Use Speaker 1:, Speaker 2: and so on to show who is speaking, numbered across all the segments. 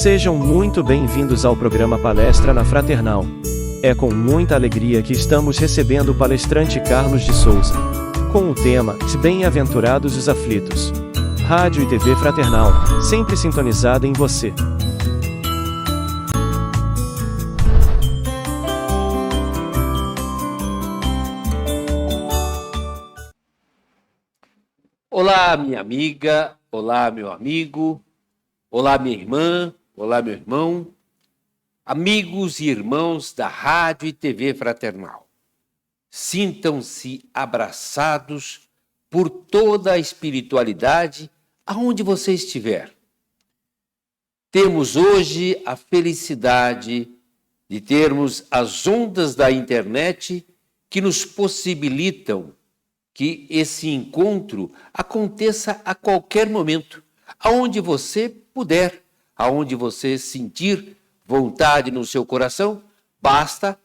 Speaker 1: Sejam muito bem-vindos ao programa Palestra na Fraternal. É com muita alegria que estamos recebendo o palestrante Carlos de Souza, com o tema Bem-aventurados os aflitos. Rádio e TV Fraternal, sempre sintonizada em você.
Speaker 2: Olá, minha amiga, olá, meu amigo, olá, minha irmã, olá, meu irmão, amigos e irmãos da Rádio e TV Fraternal. Sintam-se abraçados por toda a espiritualidade aonde você estiver. Temos hoje a felicidade de termos as ondas da internet que nos possibilitam que esse encontro aconteça a qualquer momento, aonde você puder, aonde você sentir vontade no seu coração, basta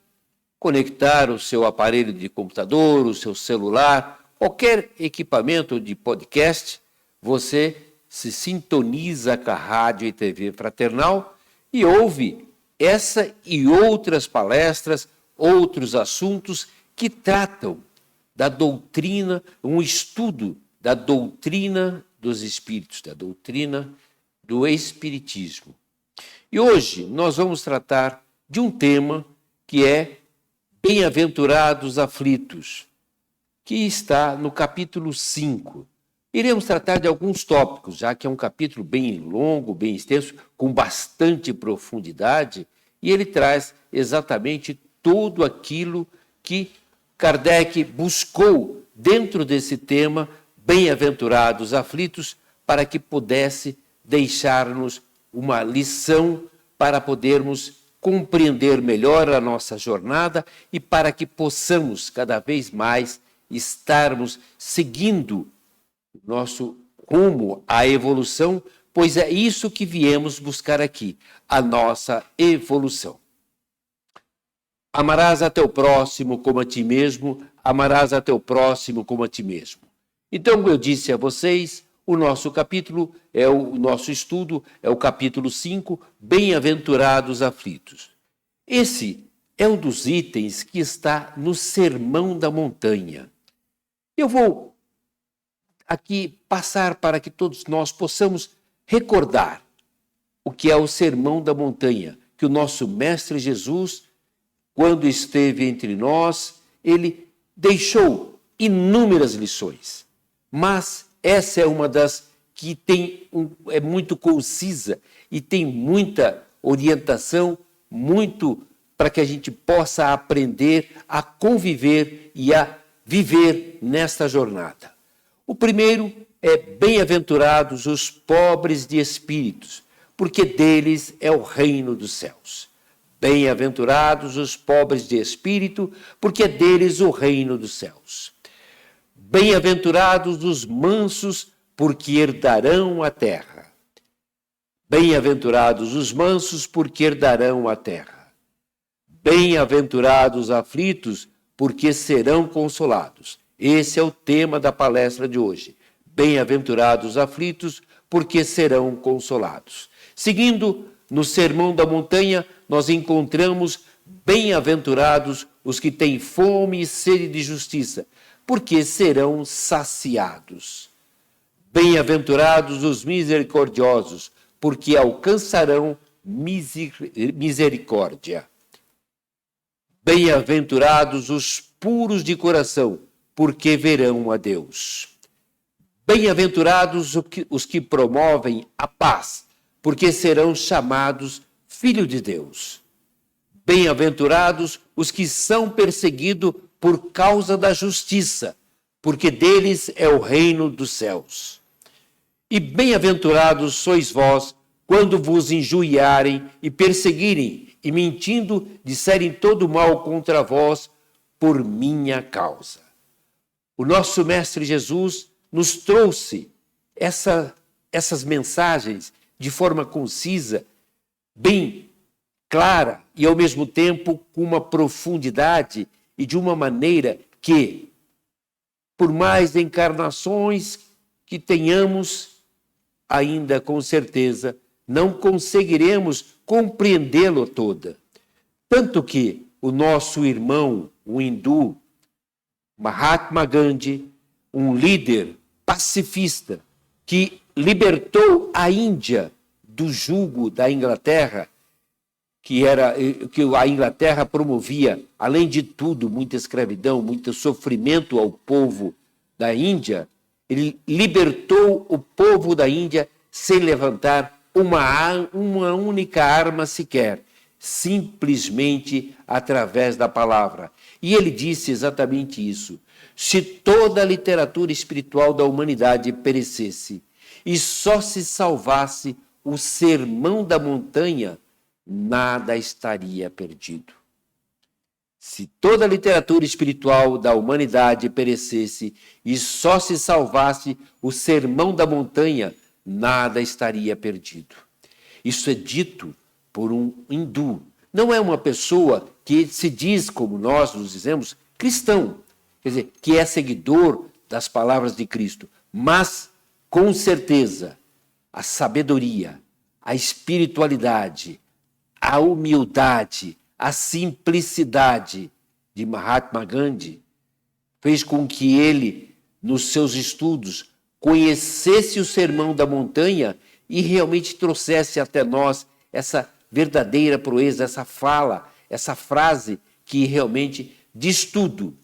Speaker 2: conectar o seu aparelho de computador, o seu celular, qualquer equipamento de podcast, você se sintoniza com a Rádio e TV Fraternal e ouve essa e outras palestras, outros assuntos que tratam da doutrina, um estudo da doutrina dos espíritos, da doutrina do espiritismo. E hoje nós vamos tratar de um tema que é Bem-aventurados aflitos, que está no capítulo 5. Iremos tratar de alguns tópicos, já que é um capítulo bem longo, bem extenso, com bastante profundidade, e ele traz exatamente tudo aquilo que Kardec buscou dentro desse tema, Bem-aventurados aflitos, para que pudesse deixar-nos uma lição para podermos compreender melhor a nossa jornada e para que possamos cada vez mais estarmos seguindo nosso rumo à evolução, pois é isso que viemos buscar aqui, a nossa evolução. Amarás a teu próximo como a ti mesmo, amarás a teu próximo como a ti mesmo. Então, eu disse a vocês, o nosso capítulo, o nosso estudo é o capítulo 5, Bem-aventurados aflitos. Esse é um dos itens que está no Sermão da Montanha. Eu vou aqui passar para que todos nós possamos recordar o que é o Sermão da Montanha, que o nosso Mestre Jesus, quando esteve entre nós, ele deixou inúmeras lições, mas essa é uma das que é muito concisa e tem muita orientação, muito para que a gente possa aprender a conviver e a viver nesta jornada. O primeiro é Bem-aventurados os pobres de espíritos, porque deles é o reino dos céus. Bem-aventurados os pobres de espírito, porque é deles o reino dos céus. Bem-aventurados os mansos, porque herdarão a terra. Bem-aventurados os mansos, porque herdarão a terra. Bem-aventurados os aflitos, porque serão consolados. Esse é o tema da palestra de hoje. Bem-aventurados os aflitos, porque serão consolados. Seguindo no Sermão da Montanha, nós encontramos bem-aventurados os que têm fome e sede de justiça, porque serão saciados. Bem-aventurados os misericordiosos, porque alcançarão misericórdia. Bem-aventurados os puros de coração, porque verão a Deus. Bem-aventurados os que promovem a paz, porque serão chamados filhos de Deus. Bem-aventurados os que são perseguidos por causa da justiça, porque deles é o reino dos céus. E bem-aventurados sois vós, quando vos injuriarem e perseguirem, e mentindo, disserem todo mal contra vós, por minha causa. O nosso Mestre Jesus nos trouxe essas mensagens de forma concisa, bem clara e, ao mesmo tempo, com uma profundidade e de uma maneira que, por mais encarnações que tenhamos, ainda com certeza não conseguiremos compreendê-lo toda. Tanto que o nosso irmão, o hindu, Mahatma Gandhi, um líder pacifista que libertou a Índia do jugo da Inglaterra, que a Inglaterra promovia, além de tudo, muita escravidão, muito sofrimento ao povo da Índia. Ele libertou o povo da Índia sem levantar uma única arma sequer, simplesmente através da palavra. E ele disse exatamente isso: se toda a literatura espiritual da humanidade perecesse e só se salvasse o Sermão da Montanha, nada estaria perdido. Se toda a literatura espiritual da humanidade perecesse e só se salvasse o Sermão da Montanha, nada estaria perdido. Isso é dito por um hindu. Não é uma pessoa que se diz, como nós nos dizemos, cristão, quer dizer, que é seguidor das palavras de Cristo, mas, com certeza, a sabedoria, a espiritualidade, a humildade, a simplicidade de Mahatma Gandhi fez com que ele, nos seus estudos, conhecesse o Sermão da Montanha e realmente trouxesse até nós essa verdadeira proeza, essa fala, essa frase que realmente diz tudo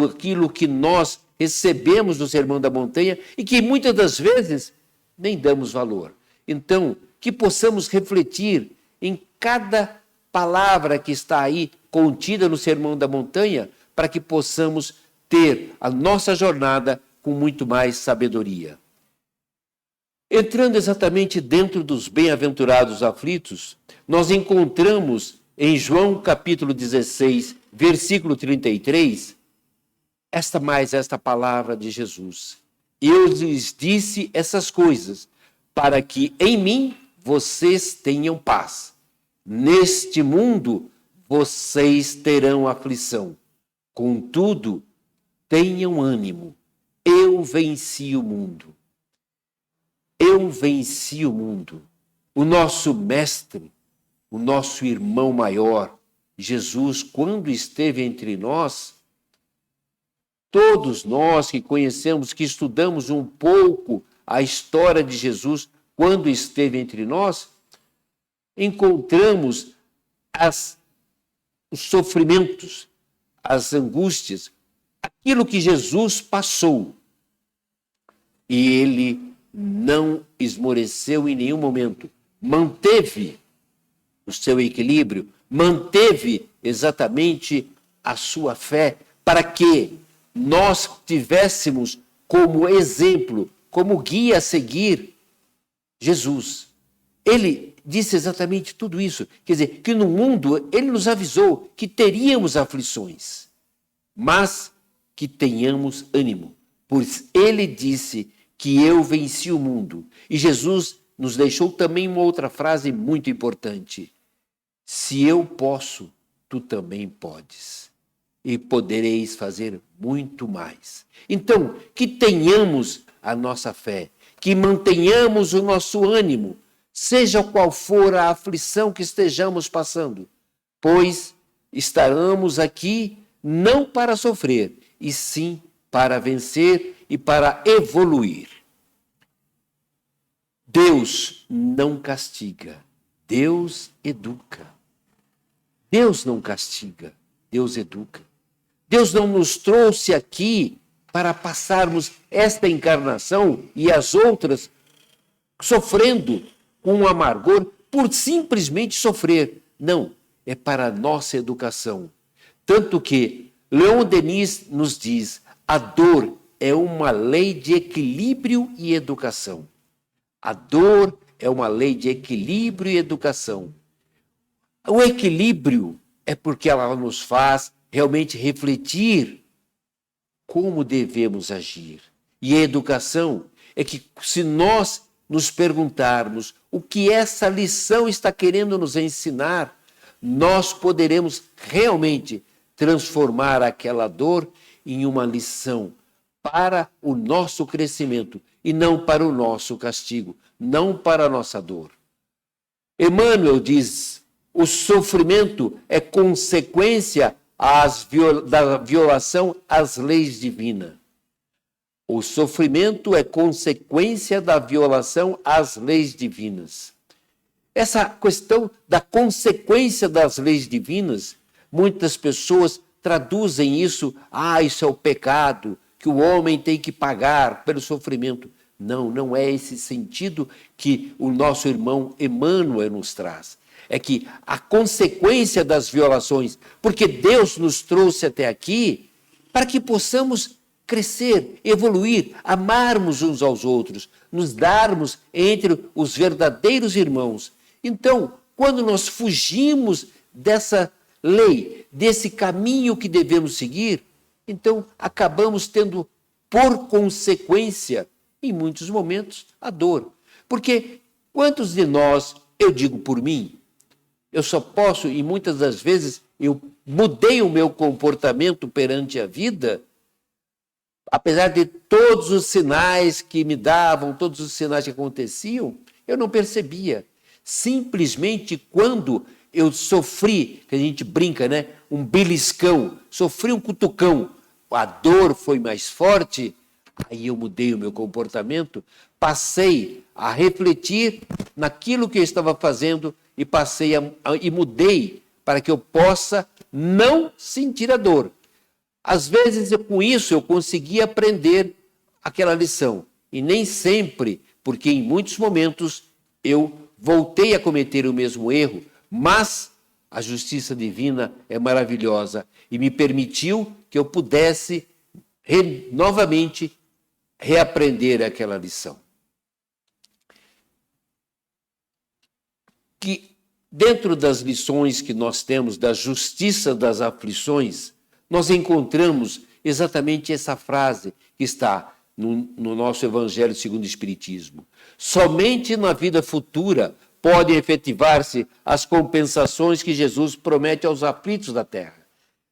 Speaker 2: aquilo que nós recebemos do Sermão da Montanha e que muitas das vezes nem damos valor. Então, que possamos refletir em cada palavra que está aí contida no Sermão da Montanha, para que possamos ter a nossa jornada com muito mais sabedoria. Entrando exatamente dentro dos bem-aventurados aflitos, nós encontramos em João capítulo 16, versículo 33, esta palavra de Jesus: eu lhes disse essas coisas, para que em mim vocês tenham paz. Neste mundo vocês terão aflição. Contudo, tenham ânimo. Eu venci o mundo. Eu venci o mundo. O nosso mestre, o nosso irmão maior, Jesus, quando esteve entre nós, todos nós que conhecemos, que estudamos um pouco a história de Jesus, quando esteve entre nós, encontramos os sofrimentos, as angústias, aquilo que Jesus passou. E ele não esmoreceu em nenhum momento, manteve o seu equilíbrio, manteve exatamente a sua fé, para que nós tivéssemos como exemplo, como guia a seguir, Jesus. Ele disse exatamente tudo isso. Quer dizer, que no mundo ele nos avisou que teríamos aflições, mas que tenhamos ânimo, pois ele disse que eu venci o mundo. E Jesus nos deixou também uma outra frase muito importante: se eu posso, tu também podes, e podereis fazer muito mais. Então, que tenhamos a nossa fé, que mantenhamos o nosso ânimo, seja qual for a aflição que estejamos passando, pois estaremos aqui não para sofrer, e sim para vencer e para evoluir. Deus não castiga, Deus educa. Deus não castiga, Deus educa. Deus não nos trouxe aqui para passarmos esta encarnação e as outras sofrendo com amargor por simplesmente sofrer. Não, é para a nossa educação. Tanto que Leon Denis nos diz: a dor é uma lei de equilíbrio e educação. A dor é uma lei de equilíbrio e educação. O equilíbrio é porque ela nos faz realmente refletir como devemos agir. E a educação é que, se nós nos perguntarmos o que essa lição está querendo nos ensinar, nós poderemos realmente transformar aquela dor em uma lição para o nosso crescimento e não para o nosso castigo, não para a nossa dor. Emmanuel diz: o sofrimento é consequência da violação às leis divinas. O sofrimento é consequência da violação às leis divinas. Essa questão da consequência das leis divinas, muitas pessoas traduzem isso, isso é o pecado, que o homem tem que pagar pelo sofrimento. Não, não é esse sentido que o nosso irmão Emmanuel nos traz. É que a consequência das violações, porque Deus nos trouxe até aqui para que possamos crescer, evoluir, amarmos uns aos outros, nos darmos entre os verdadeiros irmãos. Então, quando nós fugimos dessa lei, desse caminho que devemos seguir, então acabamos tendo, por consequência, em muitos momentos, a dor. Porque quantos de nós, eu digo por mim, eu só posso, e muitas das vezes eu mudei o meu comportamento perante a vida, apesar de todos os sinais que me davam, todos os sinais que aconteciam, eu não percebia. Simplesmente quando eu sofri, que a gente brinca, né? Um beliscão, sofri um cutucão, a dor foi mais forte, aí eu mudei o meu comportamento, passei a refletir naquilo que eu estava fazendo e mudei para que eu possa não sentir a dor. Às vezes, com isso, eu consegui aprender aquela lição. E nem sempre, porque em muitos momentos eu voltei a cometer o mesmo erro, mas a justiça divina é maravilhosa e me permitiu que eu pudesse novamente reaprender aquela lição. Que dentro das lições que nós temos da justiça das aflições, nós encontramos exatamente essa frase que está no nosso Evangelho segundo o Espiritismo. Somente na vida futura podem efetivar-se as compensações que Jesus promete aos aflitos da terra.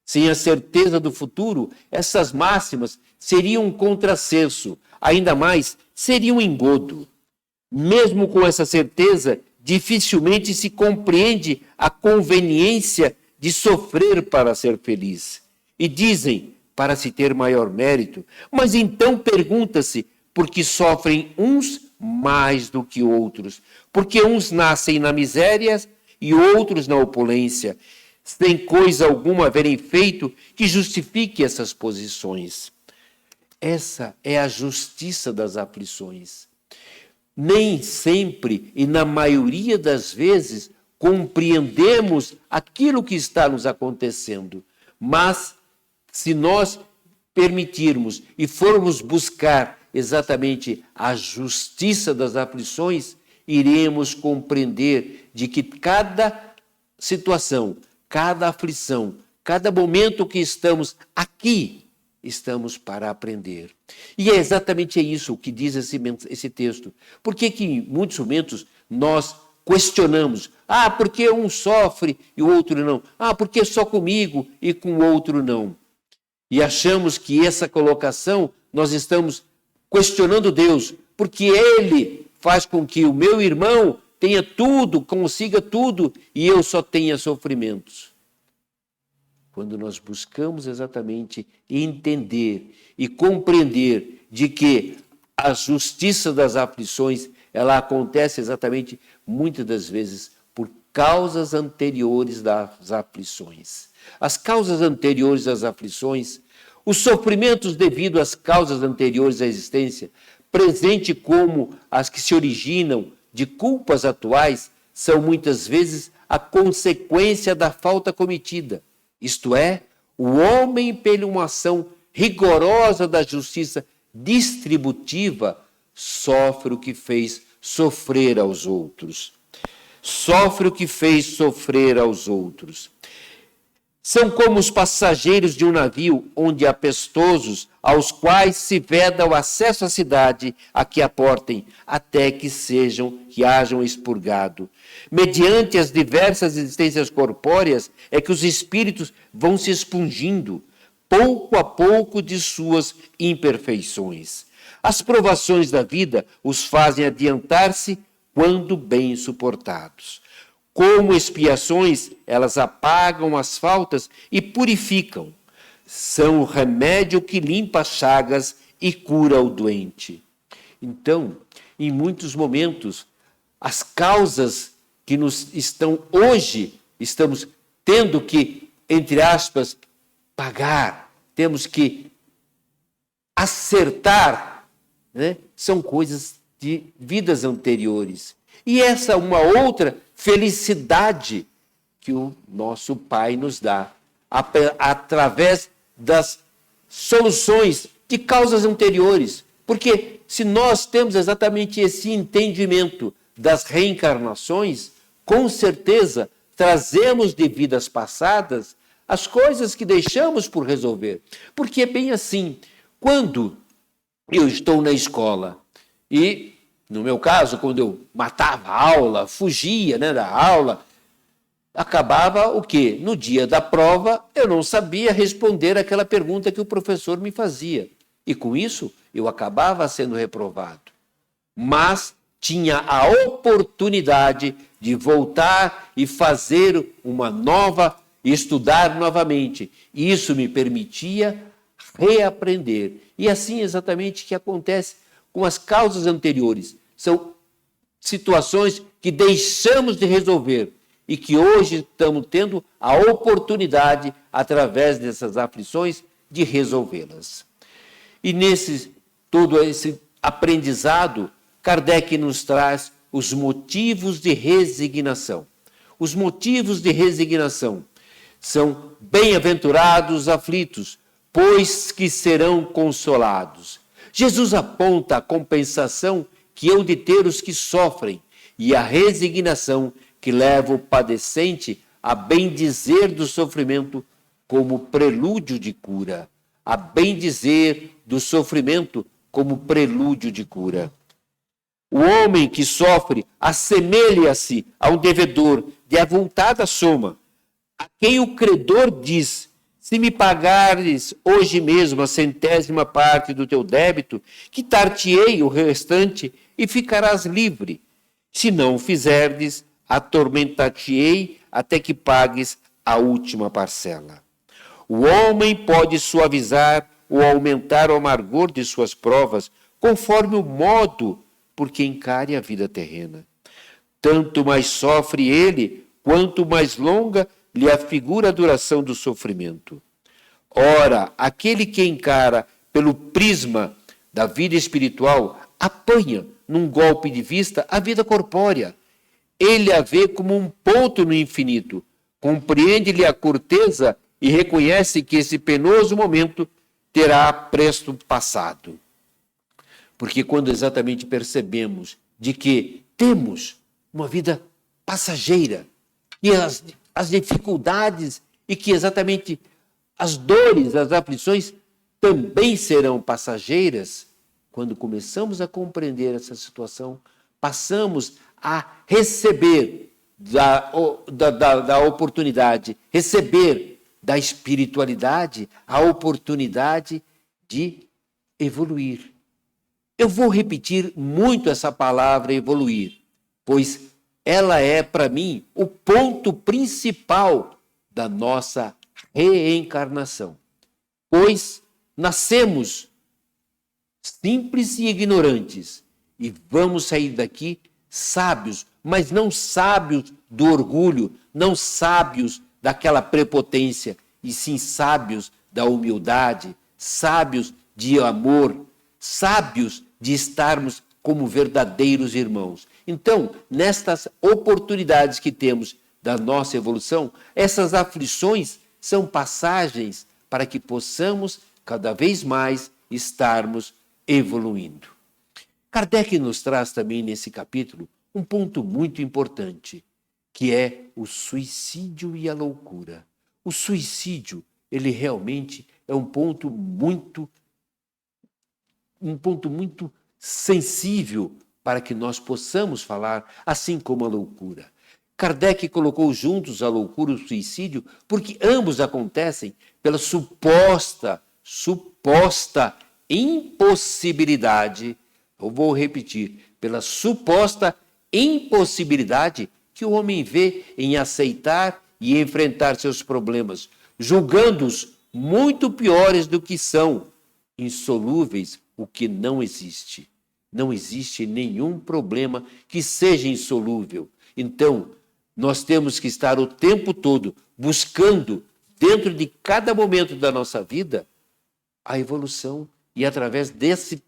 Speaker 2: Sem a certeza do futuro, essas máximas seriam um contrassenso, ainda mais, seriam um engodo. Mesmo com essa certeza, dificilmente se compreende a conveniência de sofrer para ser feliz. E dizem, para se ter maior mérito, mas então pergunta-se, por que sofrem uns mais do que outros? Porque uns nascem na miséria e outros na opulência, sem coisa alguma haverem feito que justifique essas posições. Essa é a justiça das aflições. Nem sempre e na maioria das vezes compreendemos aquilo que está nos acontecendo, mas se nós permitirmos e formos buscar exatamente a justiça das aflições, iremos compreender de que cada situação, cada aflição, cada momento que estamos aqui, estamos para aprender. E é exatamente isso que diz esse texto. Por que em muitos momentos nós questionamos? Por que um sofre e o outro não? Por que só comigo e com o outro não? E achamos que essa colocação, nós estamos questionando Deus, porque Ele faz com que o meu irmão tenha tudo, consiga tudo, e eu só tenha sofrimentos. Quando nós buscamos exatamente entender e compreender de que a justiça das aflições, ela acontece exatamente, muitas das vezes, por causas anteriores das aflições. As causas anteriores às aflições, os sofrimentos devido às causas anteriores à existência, presente como as que se originam de culpas atuais, são muitas vezes a consequência da falta cometida. Isto é, o homem, pela uma ação rigorosa da justiça distributiva, sofre o que fez sofrer aos outros. Sofre o que fez sofrer aos outros. São como os passageiros de um navio onde há pestosos, aos quais se veda o acesso à cidade a que aportem, até que hajam expurgado. Mediante as diversas existências corpóreas, é que os espíritos vão se expungindo, pouco a pouco, de suas imperfeições. As provações da vida os fazem adiantar-se quando bem suportados. Como expiações, elas apagam as faltas e purificam. São o remédio que limpa as chagas e cura o doente. Então, em muitos momentos, as causas que nos estamos tendo que, entre aspas, pagar, temos que acertar, né? São coisas de vidas anteriores. E essa é uma outra felicidade que o nosso Pai nos dá, através das soluções de causas anteriores. Porque se nós temos exatamente esse entendimento das reencarnações, com certeza trazemos de vidas passadas as coisas que deixamos por resolver. Porque é bem assim, quando eu estou na escola e, no meu caso, quando eu matava a aula, fugia, né, da aula, acabava o quê? No dia da prova, eu não sabia responder aquela pergunta que o professor me fazia. E com isso, eu acabava sendo reprovado. Mas tinha a oportunidade de voltar e fazer uma nova, estudar novamente. E isso me permitia reaprender. E assim exatamente que acontece com as causas anteriores. São situações que deixamos de resolver e que hoje estamos tendo a oportunidade, através dessas aflições, de resolvê-las. E todo esse aprendizado, Kardec nos traz os motivos de resignação. Os motivos de resignação são: bem-aventurados os aflitos, pois que serão consolados. Jesus aponta a compensação que hão de ter os que sofrem e a resignação que leva o padecente a bendizer do sofrimento como prelúdio de cura. A bendizer do sofrimento como prelúdio de cura. O homem que sofre assemelha-se a um devedor de avultada soma, a quem o credor diz: se me pagares hoje mesmo a 100ª parte do teu débito, quitar-te-ei o restante e ficarás livre. Se não o fizerdes, atormentar-te-ei até que pagues a última parcela. O homem pode suavizar ou aumentar o amargor de suas provas, conforme o modo por que encare a vida terrena. Tanto mais sofre ele, quanto mais longa lhe afigura a duração do sofrimento. Ora, aquele que encara pelo prisma da vida espiritual apanha, num golpe de vista, a vida corpórea. Ele a vê como um ponto no infinito, compreende-lhe a curteza e reconhece que esse penoso momento terá presto passado. Porque quando exatamente percebemos de que temos uma vida passageira, e as dificuldades e que exatamente as dores, as aflições também serão passageiras, quando começamos a compreender essa situação, passamos a receber da oportunidade, receber da espiritualidade a oportunidade de evoluir. Eu vou repetir muito essa palavra evoluir, pois ela é, para mim, o ponto principal da nossa reencarnação. Pois nascemos simples e ignorantes e vamos sair daqui sábios, mas não sábios do orgulho, não sábios daquela prepotência, e sim sábios da humildade, sábios de amor, sábios de estarmos como verdadeiros irmãos. Então, nestas oportunidades que temos da nossa evolução, essas aflições são passagens para que possamos cada vez mais estarmos evoluindo. Kardec nos traz também nesse capítulo um ponto muito importante, que é o suicídio e a loucura. O suicídio, ele realmente é um ponto muito sensível para que nós possamos falar, assim como a loucura. Kardec colocou juntos a loucura e o suicídio porque ambos acontecem pela suposta impossibilidade, eu vou repetir, pela suposta impossibilidade que o homem vê em aceitar e enfrentar seus problemas, julgando-os muito piores do que são, insolúveis, o que não existe. Não existe nenhum problema que seja insolúvel. Então, nós temos que estar o tempo todo buscando, dentro de cada momento da nossa vida, a evolução. E através desses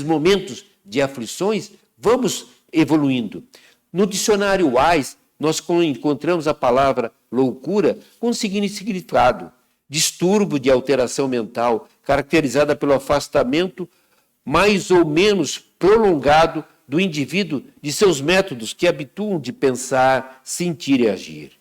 Speaker 2: momentos de aflições, vamos evoluindo. No dicionário Wise, nós encontramos a palavra loucura com o seguinte significado: distúrbio de alteração mental, caracterizada pelo afastamento mais ou menos prolongado do indivíduo de seus métodos que habituam de pensar, sentir e agir.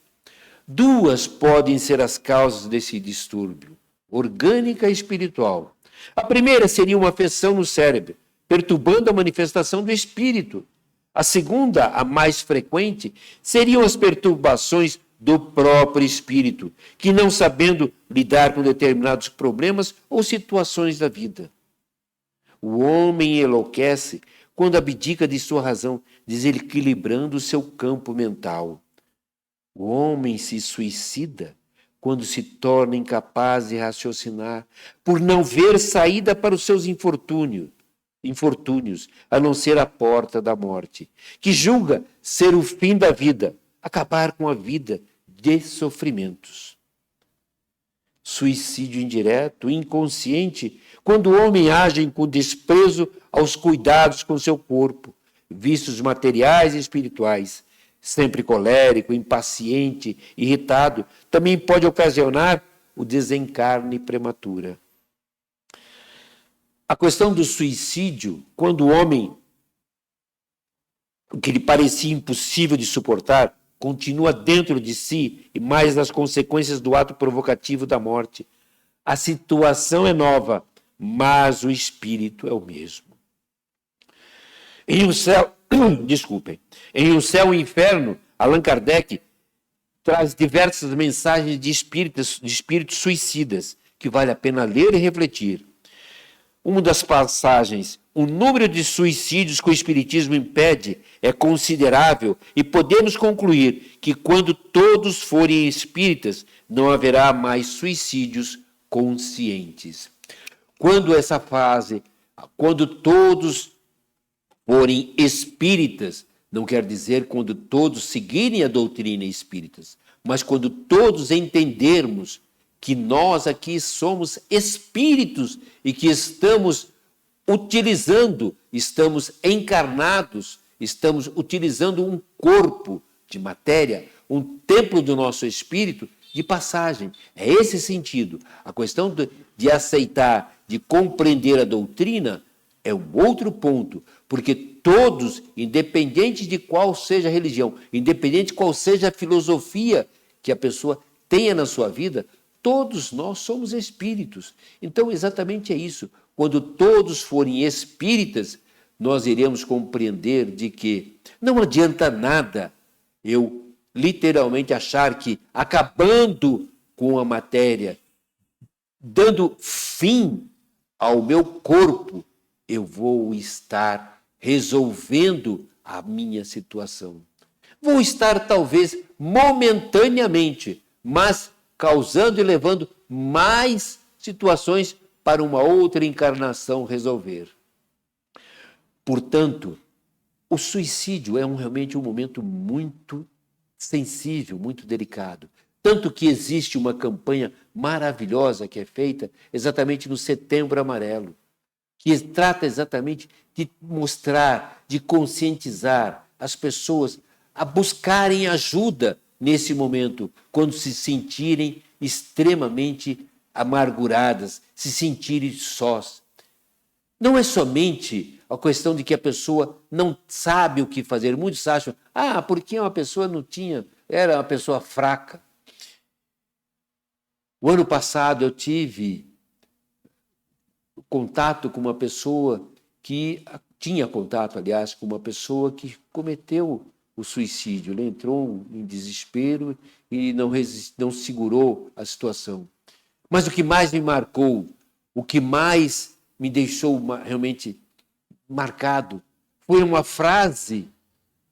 Speaker 2: Duas podem ser as causas desse distúrbio: orgânica e espiritual. A primeira seria uma afecção no cérebro, perturbando a manifestação do espírito. A segunda, a mais frequente, seriam as perturbações do próprio espírito, que não sabendo lidar com determinados problemas ou situações da vida. O homem enlouquece quando abdica de sua razão, desequilibrando o seu campo mental. O homem se suicida quando se torna incapaz de raciocinar, por não ver saída para os seus infortúnios, a não ser a porta da morte, que julga ser o fim da vida, acabar com a vida de sofrimentos. Suicídio indireto, inconsciente, quando o homem age com desprezo aos cuidados com seu corpo, vícios materiais e espirituais, sempre colérico, impaciente, irritado, também pode ocasionar o desencarne prematura. A questão do suicídio, quando o homem, o que lhe parecia impossível de suportar, continua dentro de si e mais nas consequências do ato provocativo da morte. A situação é nova, mas o espírito é o mesmo. Em Um Céu e Inferno, Allan Kardec traz diversas mensagens de espíritos suicidas que vale a pena ler e refletir. Uma das passagens: o número de suicídios que o Espiritismo impede é considerável e podemos concluir que quando todos forem espíritas, não haverá mais suicídios conscientes. Quando todos forem espíritas, não quer dizer quando todos seguirem a doutrina espíritas, mas quando todos entendermos que nós aqui somos espíritos e que estamos encarnados, estamos utilizando um corpo de matéria, um templo do nosso espírito de passagem. É esse sentido. A questão de aceitar, de compreender a doutrina é um outro ponto, porque todos, independente de qual seja a religião, independente de qual seja a filosofia que a pessoa tenha na sua vida, todos nós somos espíritos. Então, exatamente é isso. Quando todos forem espíritas, nós iremos compreender de que não adianta nada eu literalmente achar que acabando com a matéria, dando fim ao meu corpo, eu vou estar resolvendo a minha situação. Vou estar talvez momentaneamente, mas causando e levando mais situações para uma outra encarnação resolver. Portanto, o suicídio é realmente um momento muito sensível, muito delicado. Tanto que existe uma campanha maravilhosa que é feita exatamente no Setembro Amarelo, que trata exatamente de mostrar, de conscientizar as pessoas a buscarem ajuda nesse momento, quando se sentirem extremamente amarguradas, se sentirem sós. Não é somente a questão de que a pessoa não sabe o que fazer. Muitos acham, porque uma pessoa era uma pessoa fraca. O ano passado eu tive contato com uma pessoa tinha contato, aliás, com uma pessoa que cometeu o suicídio. Ele entrou em desespero e não segurou a situação. Mas o que mais me marcou, o que mais me deixou realmente marcado, foi uma frase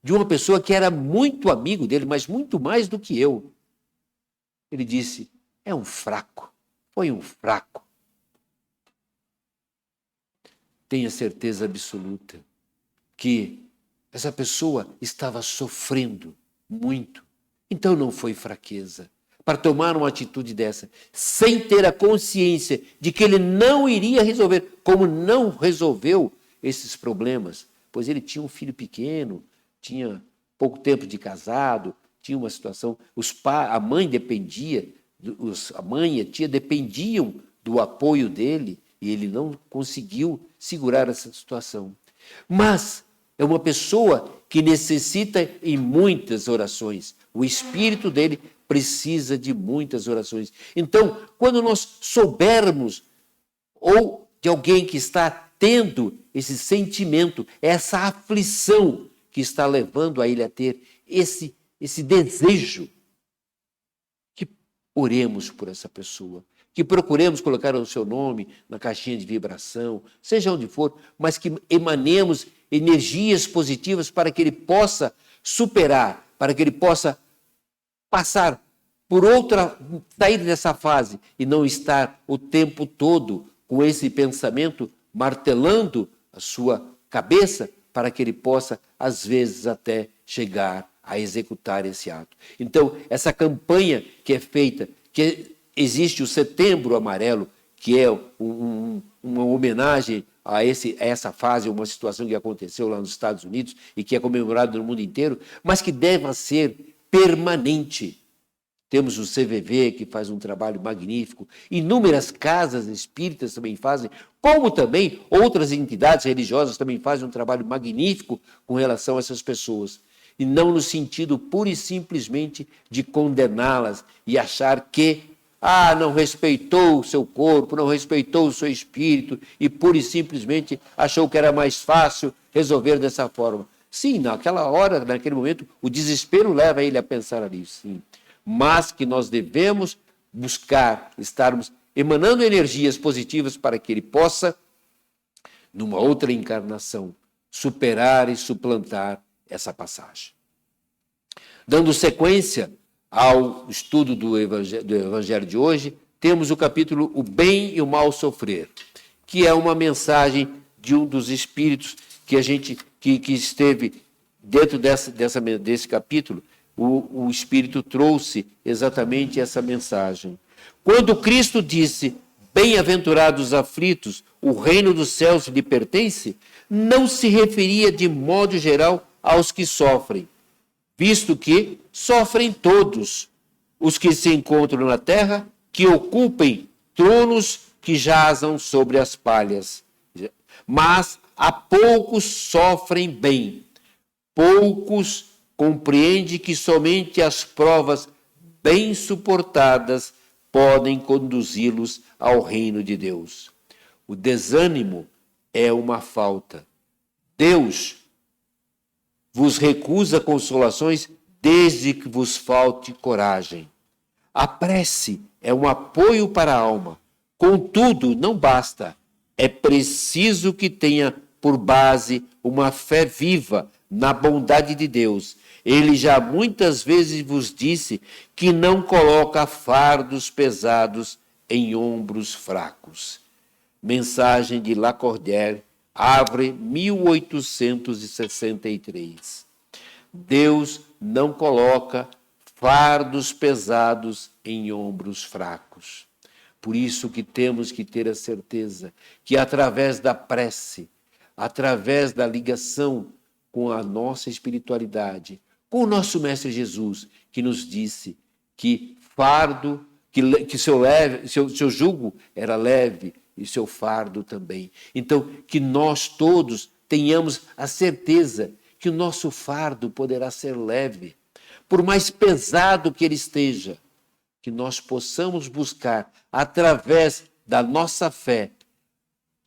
Speaker 2: de uma pessoa que era muito amigo dele, mas muito mais do que eu. Ele disse: é um fraco, foi um fraco. Tenha certeza absoluta que essa pessoa estava sofrendo muito. Então não foi fraqueza para tomar uma atitude dessa, sem ter a consciência de que ele não iria resolver, como não resolveu esses problemas, pois ele tinha um filho pequeno, tinha pouco tempo de casado, tinha uma situação, a mãe dependia, a mãe e a tia dependiam do apoio dele, e ele não conseguiu segurar essa situação. Mas é uma pessoa que necessita em muitas orações. O espírito dele precisa de muitas orações. Então, quando nós soubermos, ou de alguém que está tendo esse sentimento, essa aflição que está levando a ele a ter esse desejo, que oremos por essa pessoa, que procuremos colocar o seu nome na caixinha de vibração, seja onde for, mas que emanemos energias positivas para que ele possa superar, para que ele possa passar por outra, sair dessa fase e não estar o tempo todo com esse pensamento martelando a sua cabeça, para que ele possa, às vezes, até chegar a executar esse ato. Então, essa campanha que é feita, que existe o Setembro Amarelo, que é uma homenagem a essa fase, uma situação que aconteceu lá nos Estados Unidos e que é comemorado no mundo inteiro, mas que deve ser permanente. Temos o CVV, que faz um trabalho magnífico, inúmeras casas espíritas também fazem, como também outras entidades religiosas também fazem um trabalho magnífico com relação a essas pessoas. E não no sentido pura e simplesmente de condená-las e achar que não respeitou o seu corpo, não respeitou o seu espírito e pura e simplesmente achou que era mais fácil resolver dessa forma. Sim, naquela hora, naquele momento, o desespero leva ele a pensar nisso, sim. Mas que nós devemos buscar, estarmos emanando energias positivas para que ele possa, numa outra encarnação, superar e suplantar essa passagem. Dando sequência ao estudo do Evangelho de hoje, temos o capítulo O Bem e o Mal Sofrer, que é uma mensagem de um dos espíritos que esteve dentro desse capítulo. O Espírito trouxe exatamente essa mensagem. Quando Cristo disse: bem-aventurados os aflitos, o reino dos céus lhe pertence, não se referia de modo geral aos que sofrem, visto que sofrem todos os que se encontram na terra, que ocupem tronos que jazam sobre as palhas. Mas há poucos sofrem bem, poucos compreende que somente as provas bem suportadas podem conduzi-los ao reino de Deus. O desânimo é uma falta. Deus vos recusa consolações desde que vos falte coragem. A prece é um apoio para a alma. Contudo, não basta. É preciso que tenha por base uma fé viva na bondade de Deus. Ele já muitas vezes vos disse que não coloca fardos pesados em ombros fracos. Mensagem de Lacordaire, Havre, 1863. Deus não coloca fardos pesados em ombros fracos. Por isso que temos que ter a certeza que através da prece, através da ligação com a nossa espiritualidade, com o nosso Mestre Jesus, que nos disse que seu jugo era leve e seu fardo também. Então, que nós todos tenhamos a certeza que o nosso fardo poderá ser leve, por mais pesado que ele esteja, que nós possamos buscar, através da nossa fé,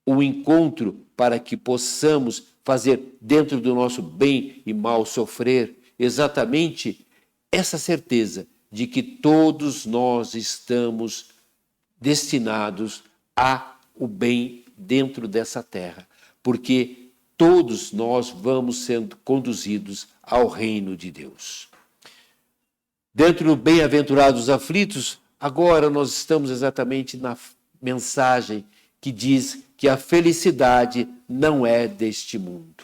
Speaker 2: o encontro para que possamos fazer dentro do nosso bem e mal sofrer, exatamente essa certeza de que todos nós estamos destinados a o bem dentro dessa terra, porque todos nós vamos sendo conduzidos ao reino de Deus. Dentro do Bem-aventurados aflitos, agora nós estamos exatamente na mensagem que diz que a felicidade não é deste mundo.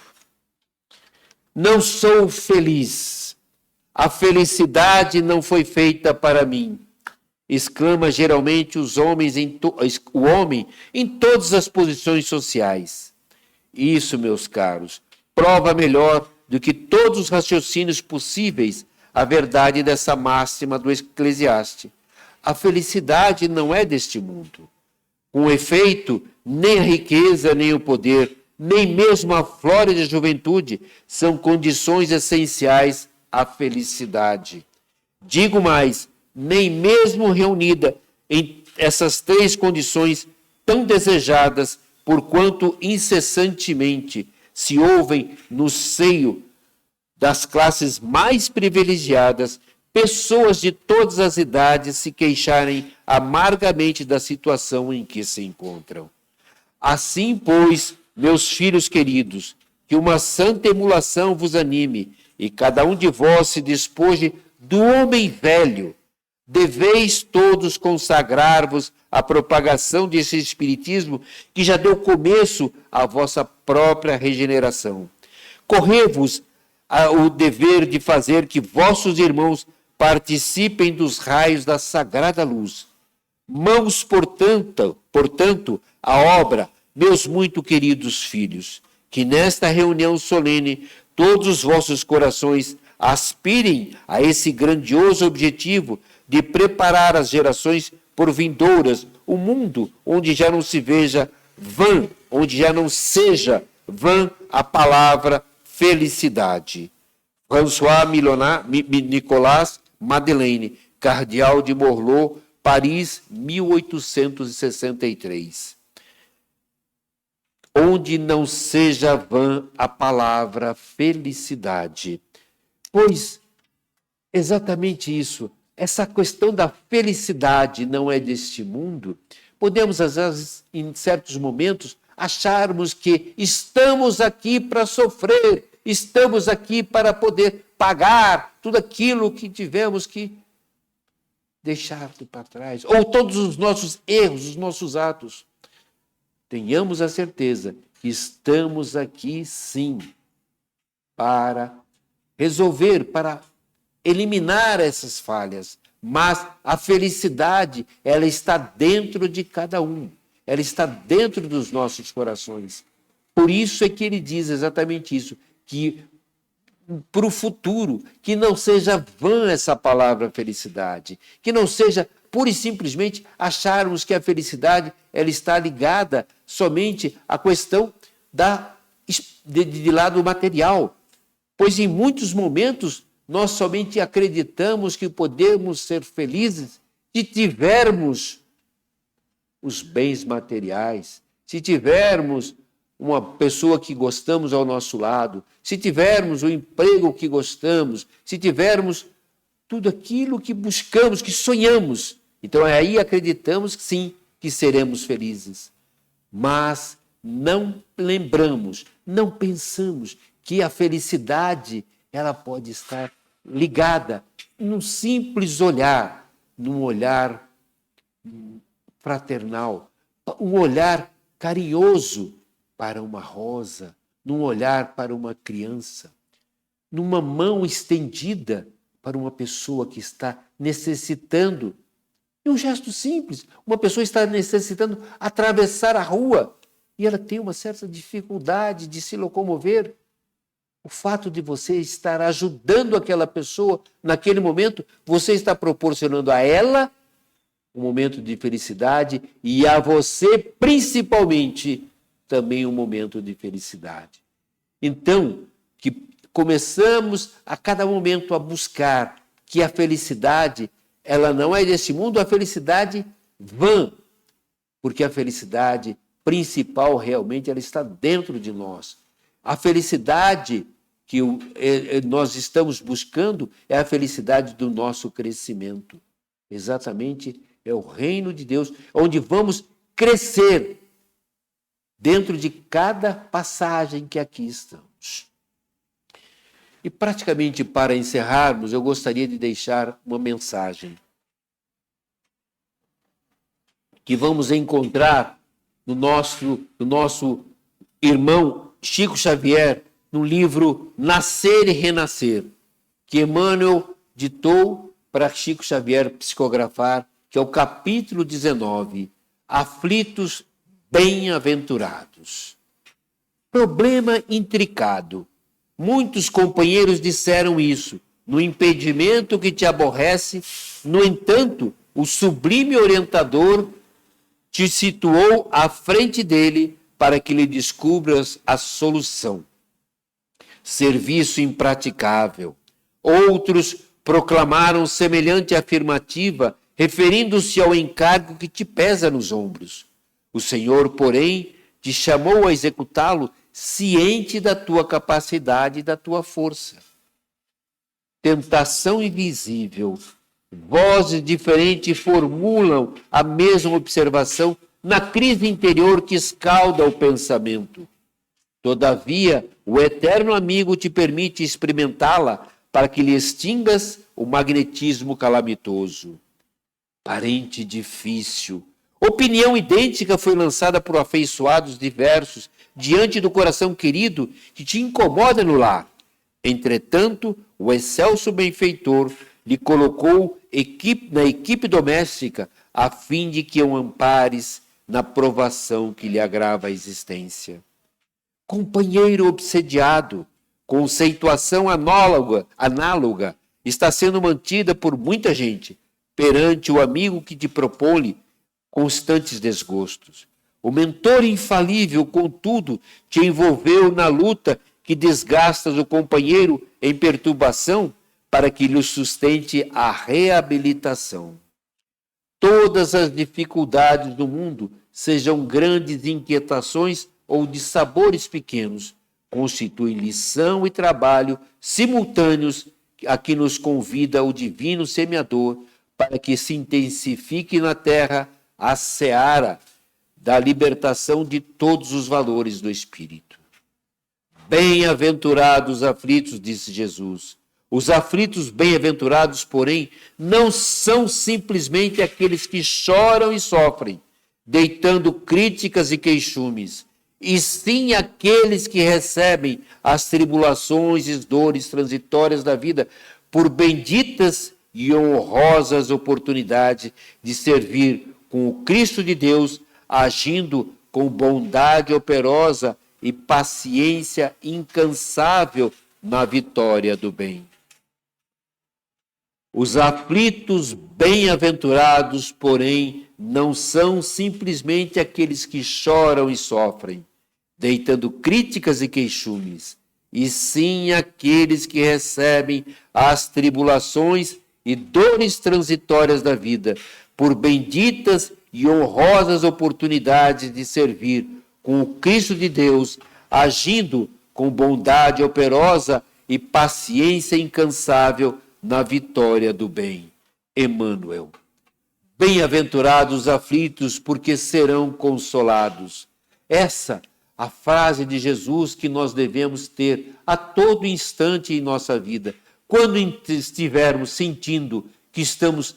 Speaker 2: Não sou feliz. A felicidade não foi feita para mim. Exclama geralmente o homem em todas as posições sociais. Isso, meus caros, prova melhor do que todos os raciocínios possíveis a verdade dessa máxima do Eclesiastes. A felicidade não é deste mundo. Com efeito, nem a riqueza, nem o poder, nem mesmo a flórida juventude são condições essenciais à felicidade. Digo mais, nem mesmo reunida em essas três condições tão desejadas, porquanto incessantemente se ouvem no seio das classes mais privilegiadas, pessoas de todas as idades se queixarem amargamente da situação em que se encontram. Assim, pois, meus filhos queridos, que uma santa emulação vos anime, e cada um de vós se despoje do homem velho. Deveis todos consagrar-vos à propagação desse espiritismo que já deu começo à vossa própria regeneração. Correi-vos o dever de fazer que vossos irmãos participem dos raios da sagrada luz. Mãos, portanto, à obra, meus muito queridos filhos, que nesta reunião solene todos os vossos corações aspirem a esse grandioso objetivo de preparar as gerações por vindouras, um mundo onde já não se veja vã, onde já não seja vã a palavra felicidade. François Nicolas Madeleine, cardeal de Morlot, Paris, 1863. Onde não seja vã a palavra felicidade. Pois, exatamente isso, essa questão da felicidade não é deste mundo. Podemos, às vezes, em certos momentos, acharmos que estamos aqui para sofrer, estamos aqui para poder pagar tudo aquilo que tivemos que deixar para trás, ou todos os nossos erros, os nossos atos. Tenhamos a certeza que estamos aqui, sim, para resolver, para eliminar essas falhas. Mas a felicidade, ela está dentro de cada um. Ela está dentro dos nossos corações. Por isso é que ele diz exatamente isso, que para o futuro, que não seja vã essa palavra felicidade, que não seja pura e simplesmente acharmos que a felicidade ela está ligada somente à questão de lado material, pois em muitos momentos nós somente acreditamos que podemos ser felizes se tivermos os bens materiais, se tivermos uma pessoa que gostamos ao nosso lado, se tivermos o emprego que gostamos, se tivermos tudo aquilo que buscamos, que sonhamos. Então aí acreditamos que sim, que seremos felizes. Mas não lembramos, não pensamos que a felicidade ela pode estar ligada num simples olhar, num olhar fraternal, um olhar carinhoso para uma rosa, num olhar para uma criança, numa mão estendida para uma pessoa que está necessitando. E um gesto simples, uma pessoa está necessitando atravessar a rua e ela tem uma certa dificuldade de se locomover. O fato de você estar ajudando aquela pessoa naquele momento, você está proporcionando a ela um momento de felicidade e a você, principalmente, também um momento de felicidade. Então, que começamos a cada momento a buscar que a felicidade, ela não é desse mundo, a felicidade vã, porque a felicidade principal realmente ela está dentro de nós. A felicidade que nós estamos buscando é a felicidade do nosso crescimento. Exatamente, é o reino de Deus, onde vamos crescer dentro de cada passagem que aqui estamos. E praticamente para encerrarmos, eu gostaria de deixar uma mensagem que vamos encontrar no nosso irmão Chico Xavier, no livro Nascer e Renascer, que Emmanuel ditou para Chico Xavier psicografar, que é o capítulo 19, Aflitos Bem-aventurados. Problema intricado. Muitos companheiros disseram isso, no impedimento que te aborrece. No entanto, o sublime orientador te situou à frente dele para que lhe descubras a solução. Serviço impraticável. Outros proclamaram semelhante afirmativa, referindo-se ao encargo que te pesa nos ombros. O Senhor, porém, te chamou a executá-lo, ciente da tua capacidade e da tua força. Tentação invisível. Vozes diferentes formulam a mesma observação na crise interior que escalda o pensamento. Todavia, o eterno amigo te permite experimentá-la para que lhe extingas o magnetismo calamitoso. Parente difícil. Opinião idêntica foi lançada por afeiçoados diversos diante do coração querido que te incomoda no lar. Entretanto, o excelso benfeitor lhe colocou na equipe doméstica a fim de que o ampares na provação que lhe agrava a existência. Companheiro obsediado, conceituação análoga está sendo mantida por muita gente perante o amigo que te propõe constantes desgostos. O mentor infalível, contudo, te envolveu na luta que desgastas o companheiro em perturbação para que lhe sustente a reabilitação. Todas as dificuldades do mundo, sejam grandes inquietações ou de sabores pequenos, constituem lição e trabalho simultâneos a que nos convida o divino semeador para que se intensifique na terra a seara da libertação de todos os valores do Espírito. Bem-aventurados os aflitos, disse Jesus. Os aflitos bem-aventurados, porém, não são simplesmente aqueles que choram e sofrem, deitando críticas e queixumes, e sim aqueles que recebem as tribulações e dores transitórias da vida por benditas e honrosas oportunidades de servir com o Cristo de Deus, agindo com bondade operosa e paciência incansável na vitória do bem. Os aflitos bem-aventurados, porém, não são simplesmente aqueles que choram e sofrem, deitando críticas e queixumes, e sim aqueles que recebem as tribulações e dores transitórias da vida, por benditas e honrosas oportunidades de servir com o Cristo de Deus, agindo com bondade operosa e paciência incansável na vitória do bem. Emmanuel. Bem-aventurados os aflitos, porque serão consolados. Essa a frase de Jesus que nós devemos ter a todo instante em nossa vida. Quando estivermos sentindo que estamos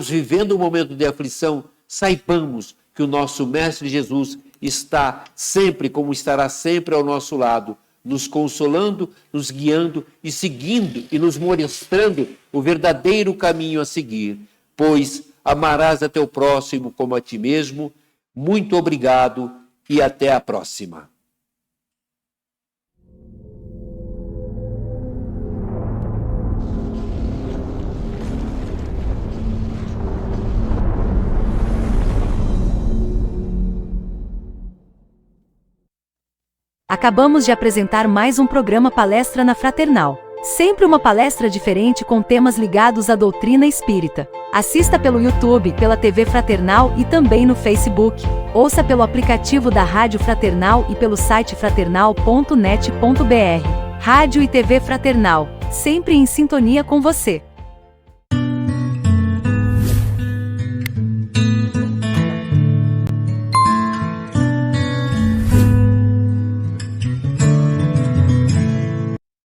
Speaker 2: vivendo um momento de aflição, saibamos que o nosso Mestre Jesus está sempre, como estará sempre ao nosso lado, nos consolando, nos guiando e seguindo e nos mostrando o verdadeiro caminho a seguir. Pois amarás a teu próximo como a ti mesmo. Muito obrigado e até a próxima.
Speaker 3: Acabamos de apresentar mais um programa Palestra na Fraternal. Sempre uma palestra diferente com temas ligados à doutrina espírita. Assista pelo YouTube, pela TV Fraternal e também no Facebook. Ouça pelo aplicativo da Rádio Fraternal e pelo site fraternal.net.br. Rádio e TV Fraternal, sempre em sintonia com você.